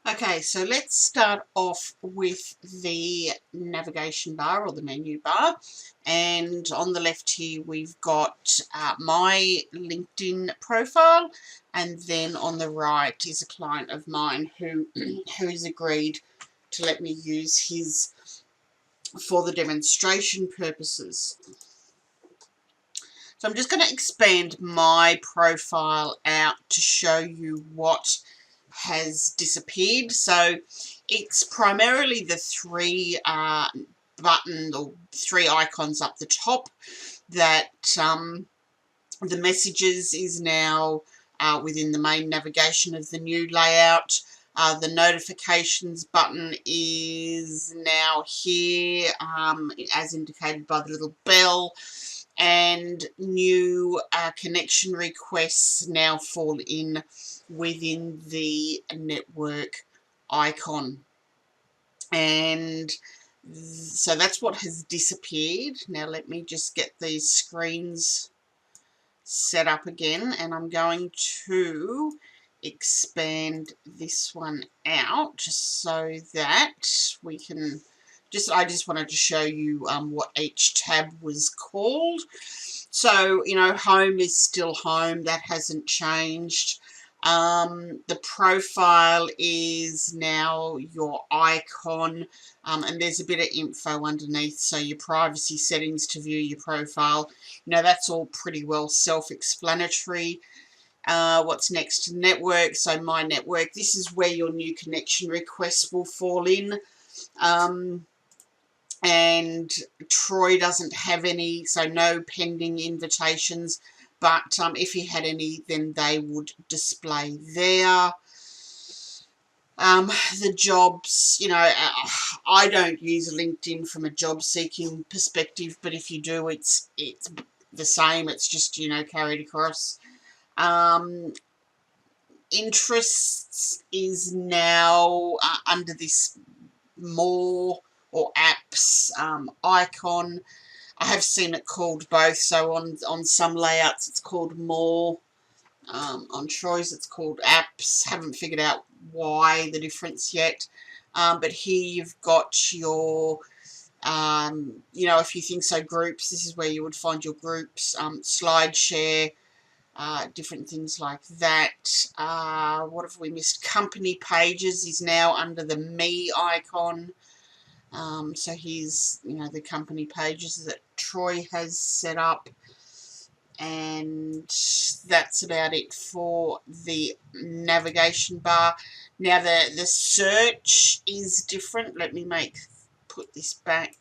Okay, so let's start off with the navigation bar or the menu bar, and on the left here we've got my LinkedIn profile, and then on the right is a client of mine who who's agreed to let me use his for the demonstration purposes. So I'm just going to expand my profile out to show you what has disappeared. So it's primarily the three buttons or three icons up the top that the messages is now within the main navigation of the new layout. The notifications button is now here, as indicated by the little bell, and new connection requests now fall in within the network icon. And so that's what has disappeared. Now let me just get these screens set up again, and I'm going to expand this one out just so that we can I just wanted to show you what each tab was called. So, you know, home is still home, that hasn't changed. The profile is now your icon, and there's a bit of info underneath, so your privacy settings to view your profile. You know, that's all pretty well self-explanatory. What's next? Network. So my network, this is where your new connection requests will fall in. And Troy doesn't have any, so no pending invitations, but if he had any, then they would display there. The jobs, you know, I don't use LinkedIn from a job seeking perspective, but if you do, it's the same, it's just, you know, carried across. Interests is now under this more or apps icon. I have seen it called both, so on some layouts it's called more, on Troy's it's called apps. Haven't figured out why the difference yet, but here you've got your you know, if you think so, groups, this is where you would find your groups, slide share, different things like that. What have we missed? Company pages is now under the me icon. So here's, you know, the company pages that Troy has set up, and that's about it for the navigation bar. Now the search is different. Let me put this back.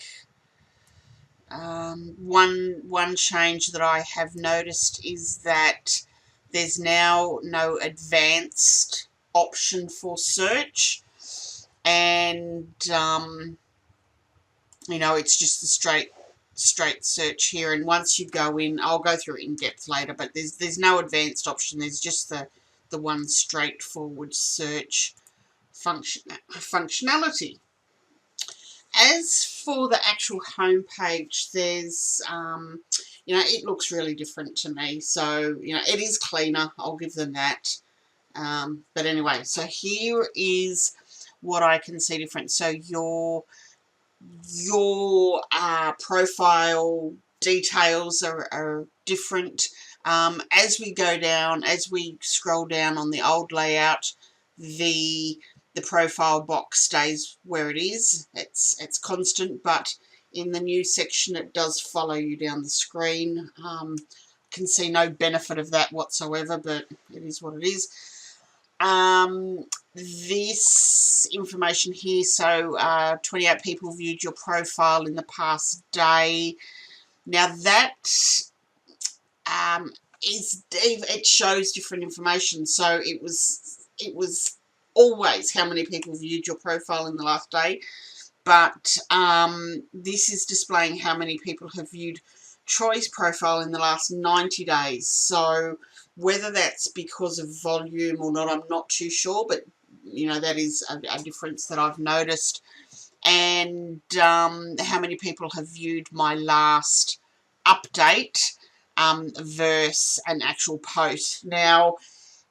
One change that I have noticed is that there's now no advanced option for search, and you know, it's just the straight search here. And once you go in, I'll go through it in depth later, but there's no advanced option. There's just the one straightforward search functionality. As for the actual home page, there's you know, it looks really different to me. So, you know, it is cleaner, I'll give them that. But anyway, so here is what I can see different. So your profile details are different. As we go down, as we scroll down on the old layout, the profile box stays where it is. It's constant, but in the new section it does follow you down the screen. Can see no benefit of that whatsoever, but it is what it is. This information here, so 28 people viewed your profile in the past day. Now that it shows different information. So it was always how many people viewed your profile in the last day, but this is displaying how many people have viewed Troy's profile in the last 90 days. So whether that's because of volume or not, I'm not too sure, but you know, that is a difference that I've noticed. And how many people have viewed my last update versus an actual post. Now,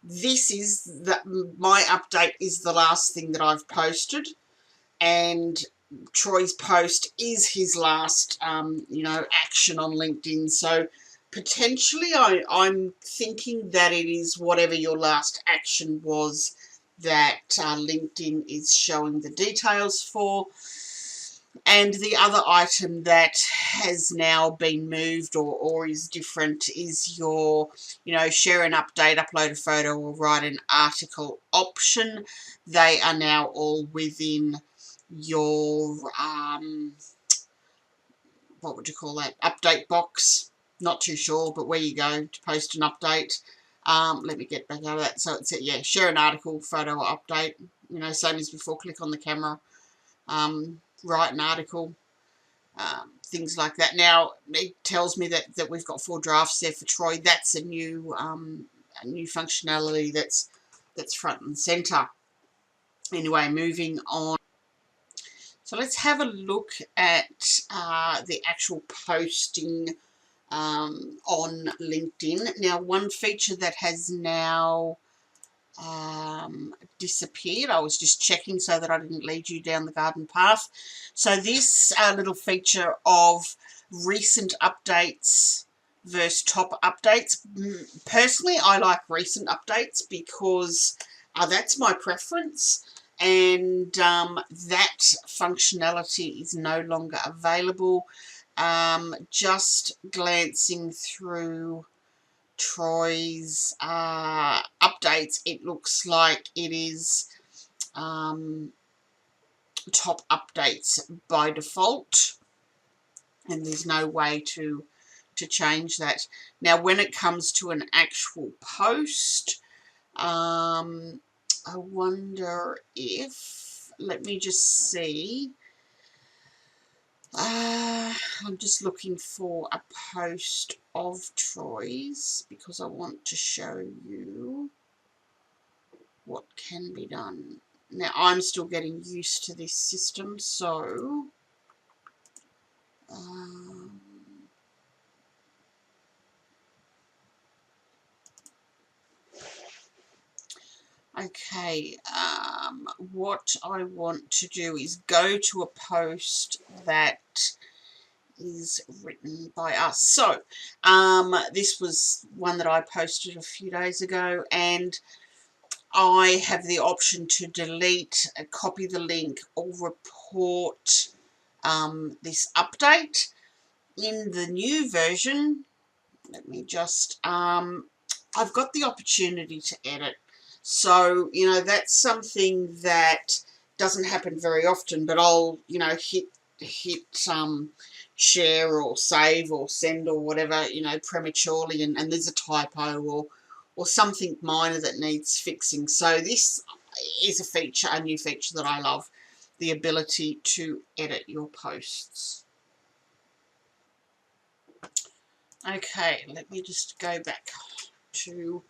this is my update is the last thing that I've posted, and Troy's post is his last, action on LinkedIn. So potentially I'm thinking that it is whatever your last action was that LinkedIn is showing the details for. And the other item that has now been moved or is different is your, share an update, upload a photo, or write an article option. They are now all within your, what would you call that, update box. Not too sure, but where you go to post an update. Let me get back out of that. So it's, share an article, photo, or update. Same as before, click on the camera, write an article. Things like that. Now it tells me that we've got 4 drafts there for Troy. That's a new functionality that's front and center. Anyway, moving on. So let's have a look at the actual posting on LinkedIn. Now, one feature that has now disappeared. I was just checking so that I didn't lead you down the garden path. So this little feature of recent updates versus top updates. Personally, I like recent updates because that's my preference, and that functionality is no longer available. Just glancing through Troy's updates, it looks like it is top updates by default, and there's no way to change that. Now, when it comes to an actual post, I wonder if, let me just see. I'm just looking for a post of Troy's because I want to show you what can be done. Now, I'm still getting used to this system, so okay, what I want to do is go to a post that is written by us. So this was one that I posted a few days ago, and I have the option to delete, copy the link, or report this update. In the new version, let me just, I've got the opportunity to edit. So, that's something that doesn't happen very often, but I'll, hit share or save or send or whatever, prematurely, and there's a typo or something minor that needs fixing. So this is a new feature that I love, the ability to edit your posts. Okay, let me just go back to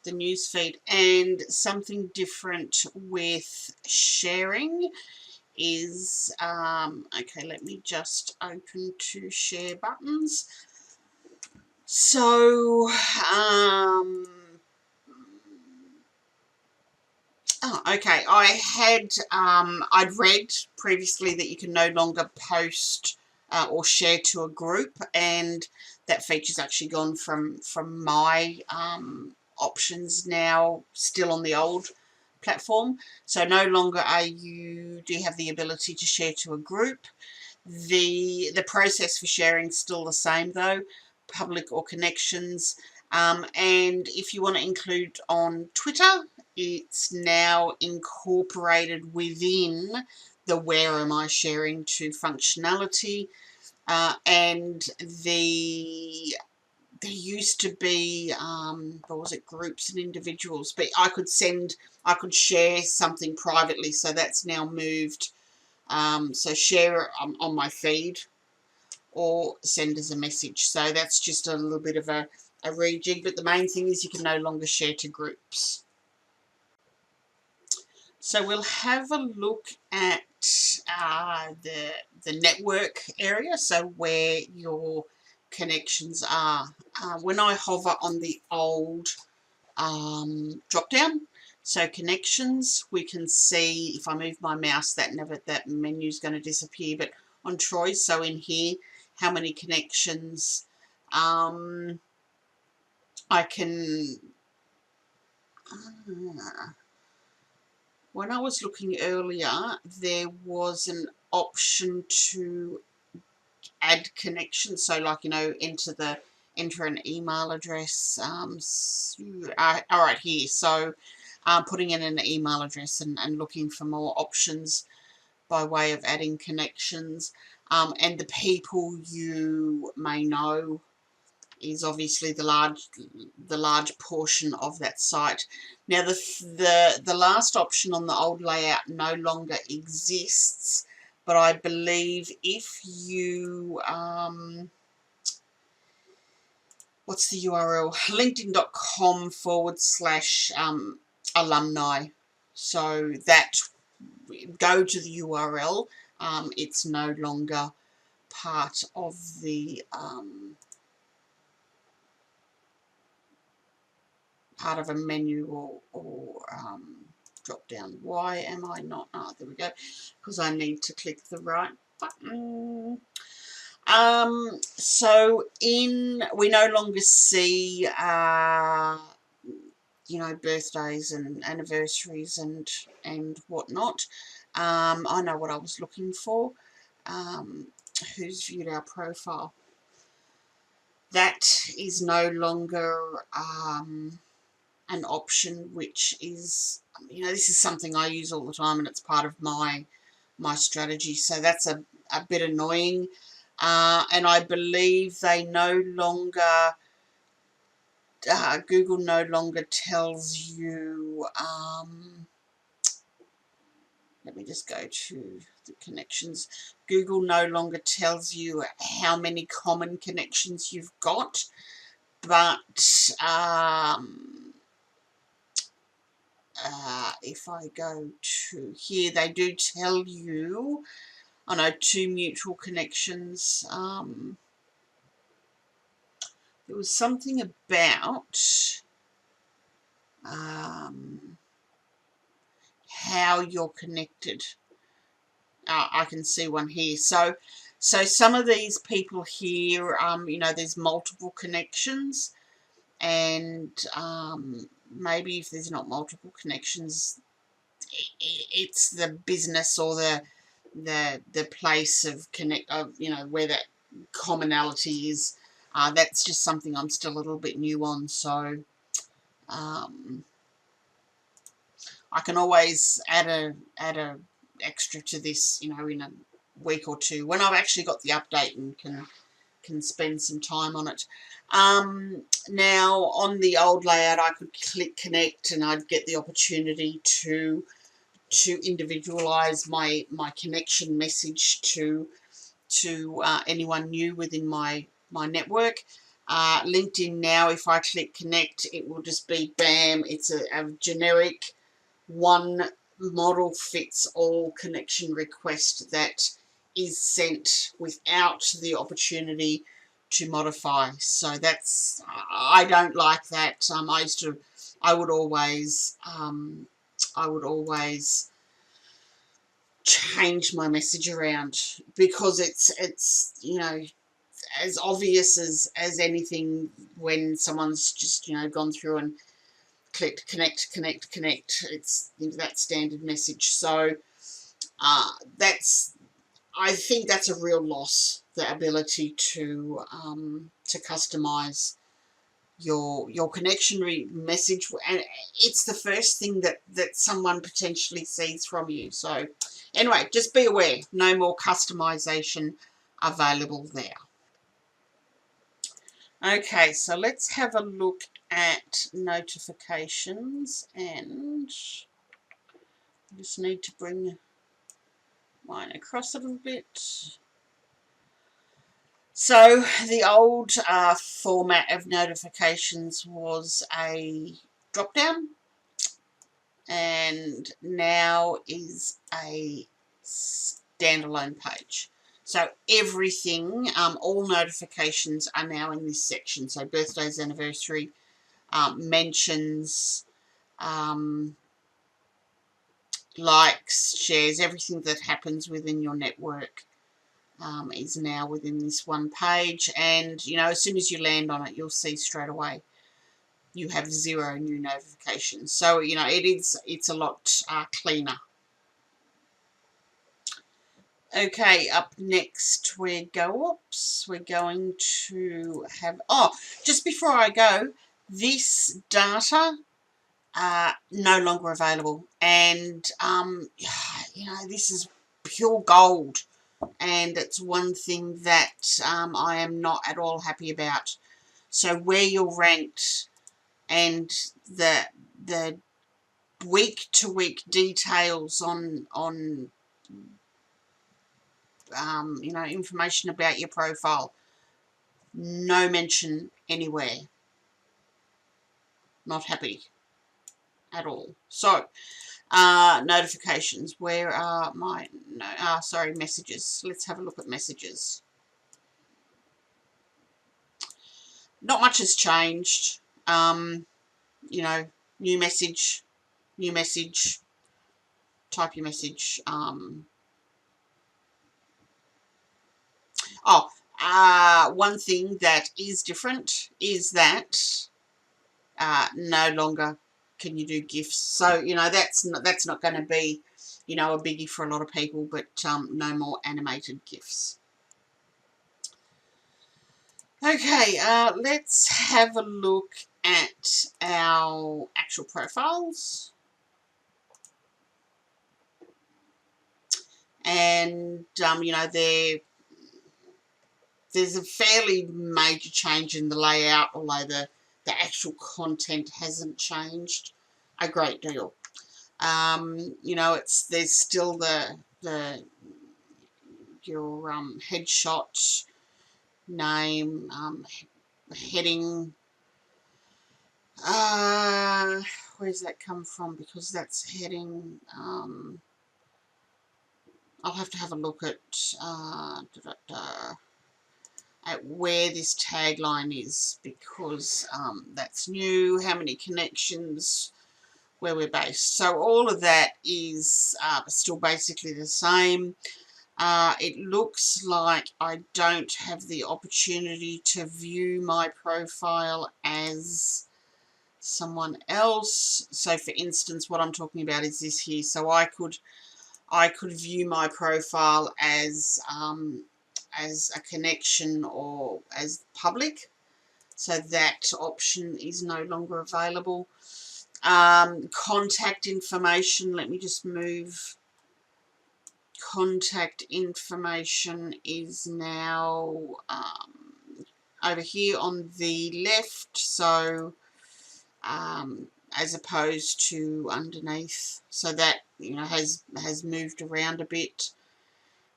the newsfeed, and something different with sharing is, okay, let me just open to share buttons. So, okay, I'd read previously that you can no longer post or share to a group, and that feature's actually gone from my options now, still on the old platform. So no longer do you have the ability to share to a group. The process for sharing is still the same though, public or connections. And if you want to include on Twitter, it's now incorporated within the where am I sharing to functionality. And there used to be, what was it, groups and individuals, but I could share something privately, so that's now moved. So share on my feed or send as a message. So that's just a little bit of a rejig, but the main thing is you can no longer share to groups. So we'll have a look at the network area, so where your connections are. When I hover on the old drop down. So connections, we can see if I move my mouse, that menu is going to disappear. But on Troy's, so in here, how many connections I can. When I was looking earlier, there was an option to add connections. So, like, enter an email address. All right, here. So, putting in an email address and looking for more options by way of adding connections. And the people you may know is obviously the large portion of that site. Now the last option on the old layout no longer exists, but I believe if you what's the URL? linkedin.com/alumni. So that, go to the URL. It's no longer part of the part of a menu or drop down. Why am I not? There we go. Because I need to click the right button. So we no longer see birthdays and anniversaries and whatnot. I know what I was looking for. Who's viewed our profile? That is no longer an option, which is, this is something I use all the time, and it's part of my strategy. So that's a bit annoying. And I believe they no longer, Google no longer tells you, let me just go to the connections. Google no longer tells you how many common connections you've got, but if I go to here, they do tell you, I know, 2 mutual connections. There was something about how you're connected. I can see one here. So some of these people here, there's multiple connections, and maybe if there's not multiple connections, it's the business or the place of where that commonality is. That's just something I'm still a little bit new on, so I can always add a extra to this, in a week or two when I've actually got the update and can spend some time on it. Now on the old layout, I could click connect and I'd get the opportunity to individualize my connection message to anyone new within my network. LinkedIn now, if I click connect, it will just be bam, it's a generic one model fits all connection request that is sent without the opportunity to modify. So that's, I don't like that. I would always change my message around, because it's as obvious as anything when someone's just gone through and clicked connect. It's that standard message. So I think that's a real loss, the ability to customize your connection message, and it's the first thing that someone potentially sees from you. So anyway, just be aware, no more customization available there. Okay, so let's have a look at notifications, and I just need to bring mine across a little bit. So the old format of notifications was a drop down, and now is a standalone page. So everything, all notifications are now in this section. So birthdays, anniversary, mentions, likes, shares, everything that happens within your network is now within this one page. And, you know, as soon as you land on it, you'll see straight away you have 0 new notifications. So, you know, it's a lot cleaner. Okay, up next we're going to have, just before I go, this data no longer available, and you know, this is pure gold, and it's one thing that I am not at all happy about. So where you're ranked and the week to week details on you know, information about your profile, no mention anywhere. Not happy at all. So notifications, where are my sorry, messages. Let's have a look at messages. Not much has changed. You know, new message, type your message. One thing that is different is that no longer can you do GIFs. So, you know, that's not going to be, you know, a biggie for a lot of people, but no more animated GIFs. Okay, let's have a look at our actual profiles. And, you know, there's a fairly major change in the layout, although the actual content hasn't changed a great deal. You know, there's still your headshot, name, heading. Where's that come from? Because that's heading. I'll have to have a look at where this tagline is, because that's new. How many connections, where we're based. So all of that is still basically the same. It looks like I don't have the opportunity to view my profile as someone else. So for instance, what I'm talking about is this here. So I could view my profile as a connection or as public. So that option is no longer available. Contact information, let me just move. Contact information is now over here on the left, so as opposed to underneath, so that, you know, has moved around a bit.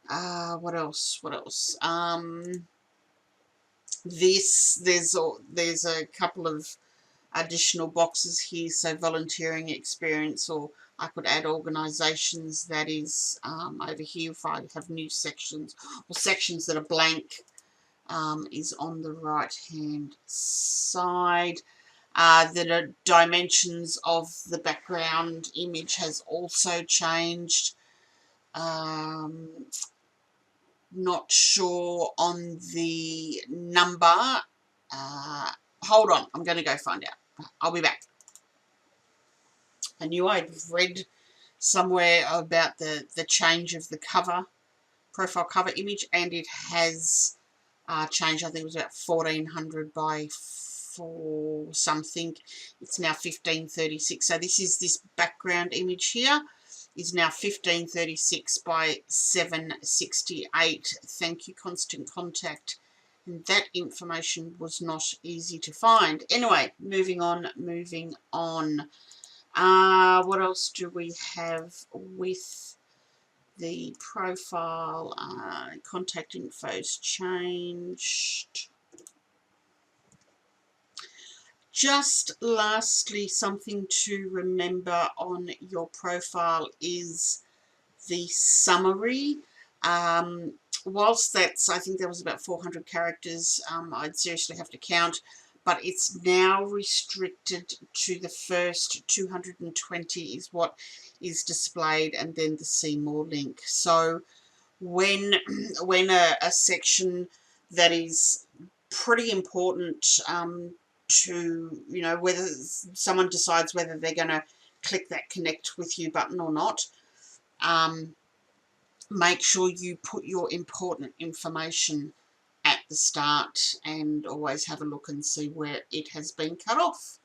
What else? There's a couple of additional boxes here, so volunteering experience, or I could add organisations. That is over here if I have new sections or sections that are blank, is on the right hand side. The dimensions of the background image has also changed. Not sure on the number. Hold on, I'm going to go find out. I'll be back. I knew I'd read somewhere about the change of the profile cover image, and it has changed. I think it was about 1400 by 4 something. It's now 1536. So this background image here is now 1536 by 768. Thank you, Constant Contact. And that information was not easy to find. Anyway, moving on. What else do we have with the profile? Contact info's changed. Just lastly, something to remember on your profile is the summary. Whilst that's, I think there was about 400 characters, I'd seriously have to count, but it's now restricted to the first 220 is what is displayed, and then the see more link. So when a section that is pretty important to, you know, whether someone decides whether they're going to click that connect with you button or not, make sure you put your important information at the start, and always have a look and see where it has been cut off.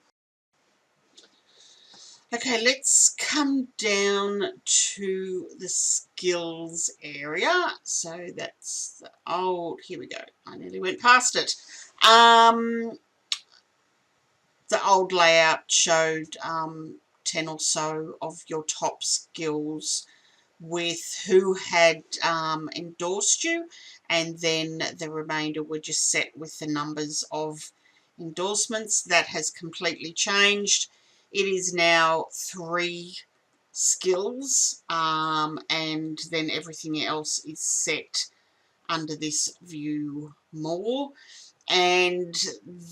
Okay, let's come down to the skills area. So that's the old, here we go, I nearly went past it. The old layout showed 10 or so of your top skills with who had endorsed you, and then the remainder were just set with the numbers of endorsements. That has completely changed. It is now 3 skills, and then everything else is set under this view more, and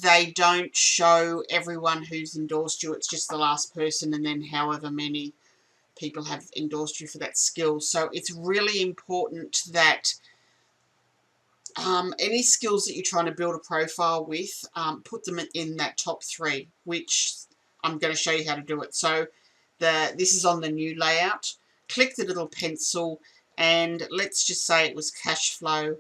they don't show everyone who's endorsed you. It's just the last person and then however many people have endorsed you for that skill. So it's really important that any skills that you're trying to build a profile with, put them in that top 3, which I'm going to show you how to do it. So this is on the new layout. Click the little pencil, and let's just say it was cash flow.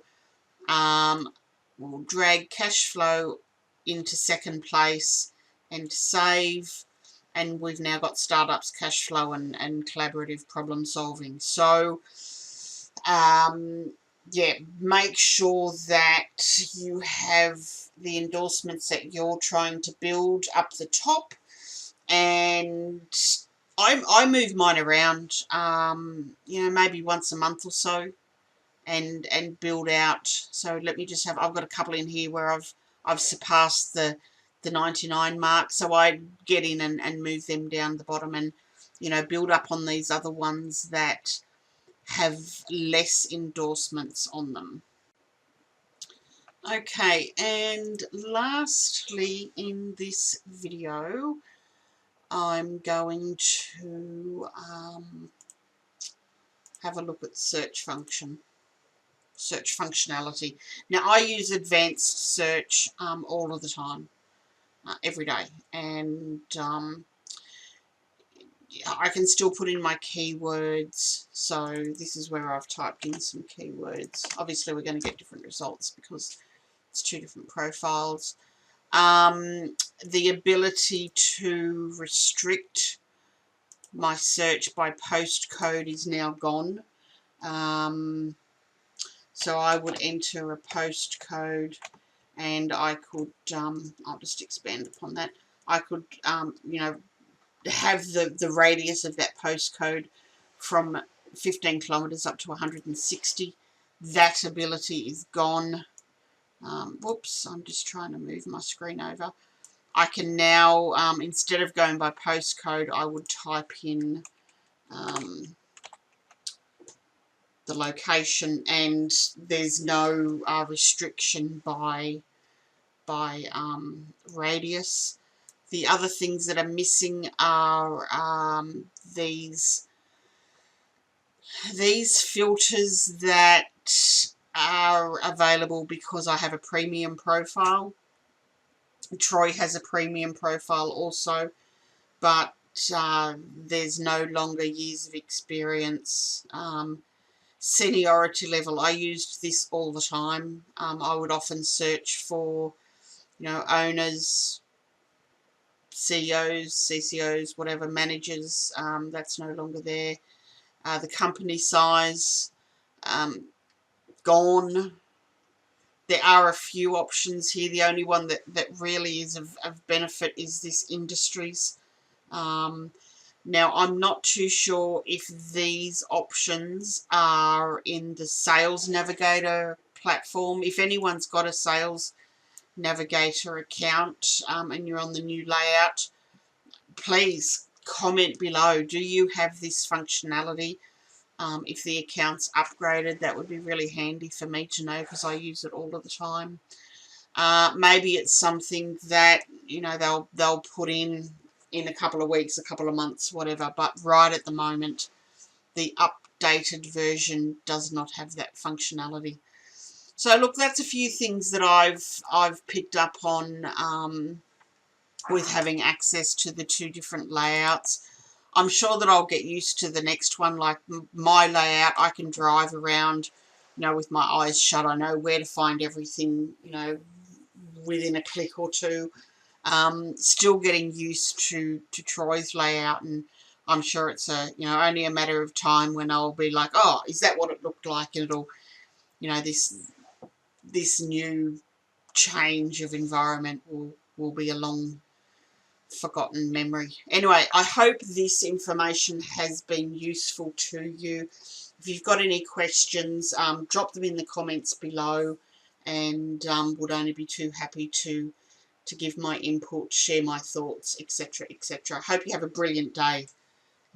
We'll drag cash flow into second place and save. And we've now got startups, cash flow, and collaborative problem solving. So, yeah, make sure that you have the endorsements that you're trying to build up the top. And I move mine around, you know, maybe once a month or so, and build out. So let me just have, I've got a couple in here where I've surpassed the 99 mark, so I get in and move them down the bottom, and, you know, build up on these other ones that have less endorsements on them. Okay, and lastly in this video, I'm going to have a look at search functionality. Now, I use advanced search all of the time. Every day, and I can still put in my keywords. So this is where I've typed in some keywords. Obviously we're going to get different results because it's 2 different profiles. The ability to restrict my search by postcode is now gone. So I would enter a postcode, and I could, I'll just expand upon that. I could, you know, have the radius of that postcode from 15 kilometres up to 160. That ability is gone. Whoops, I'm just trying to move my screen over. I can now, instead of going by postcode, I would type in the location, and there's no restriction by radius. The other things that are missing are these filters that are available because I have a premium profile. Troy has a premium profile also, but there's no longer years of experience. Seniority level, I used this all the time. I would often search for, you know, owners, CEOs, CCOs, whatever, managers. That's no longer there. The company size, gone. There are a few options here. The only one that really is of benefit is this industries. Now, I'm not too sure if these options are in the Sales Navigator platform. If anyone's got a Sales Navigator account and you're on the new layout, please comment below. Do you have this functionality? If the account's upgraded, that would be really handy for me to know, because I use it all of the time. Maybe it's something that, you know, they'll put in a couple of weeks, a couple of months, whatever. But right at the moment, the updated version does not have that functionality. So look, that's a few things that I've picked up on with having access to the two different layouts. I'm sure that I'll get used to the next one. Like my layout, I can drive around, you know, with my eyes shut. I know where to find everything, you know, within a click or two. Still getting used to Troy's layout, and I'm sure it's only a matter of time when I'll be like, oh, is that what it looked like? And it'll, you know, this new change of environment will be a long forgotten memory. Anyway, I hope this information has been useful to you. If you've got any questions, drop them in the comments below, and would only be too happy to give my input, share my thoughts, etc., etc. Hope you have a brilliant day,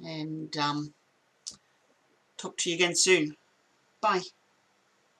and talk to you again soon. Bye.